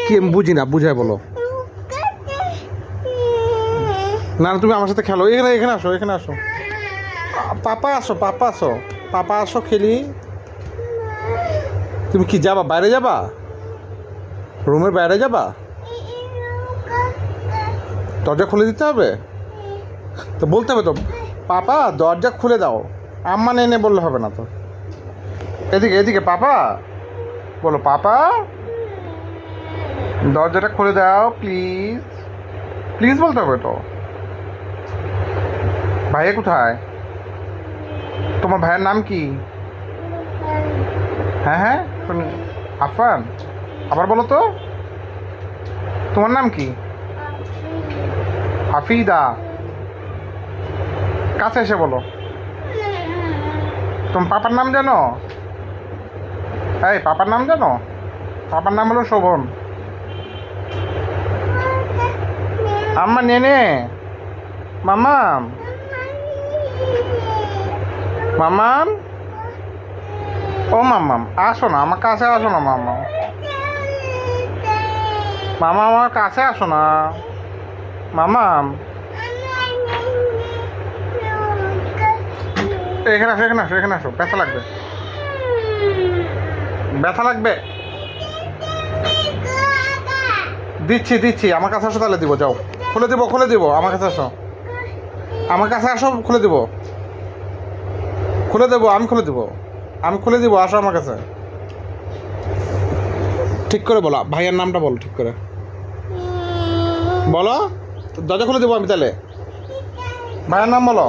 কি আমি বুঝি না, বুঝায় বলো। না তুমি আমার সাথে খেলো, এখানে এখানে আসো, এখানে আসো। পাপা আসো, পাপা আসো, পাপা আসো খেলি। তুমি কি যাবা, বাইরে যাবা, রুমের বাইরে যাবা? দরজা খুলে দিতে হবে তো, বলতে হবে তো পাপা দরজা খুলে দাও, আম্মা নেই বললে হবে না তো। এদিকে এদিকে পাপা বলো, পাপা দরজাটা খুলে দাও প্লিজ, প্লিজ বলতে হবে তো। ভাইয়া কোথায়? তোমার ভাইয়ের নাম কি? হ্যাঁ হ্যাঁ আফান, আবার বলো তো, তোমার নাম কি? হাফিদা। কাছে এসে বলো। তোমার পাপার নাম জানো? এই পাপার নাম জানো? পাপার নাম হলো শোভন। আম্মা নেনে, মামাম, মামাম, ও মামাম আসো না আমার কাছে, আসো না মামাম, মামা আমার কাছে আসো না মামাম। এখানে আসো, এখানে আসো, এখানে আসো, ব্যথা লাগবে, ব্যথা লাগবে। দিচ্ছি দিচ্ছি, আমার কাছে আসো তাহলে দিব, যাও খুলে দিব, খুলে দিব, আমার কাছে আসো, আমার কাছে আসো, খুলে দিব, খুলে দেবো, আমি খুলে দেবো, আমি খুলে দিব, আসো আমার কাছে। ঠিক করে বলো, ভাইয়ের নামটা বলো ঠিক করে বলো, দরজা খুলে দেবো আমি তাহলে, ভাইয়ের নাম বলো।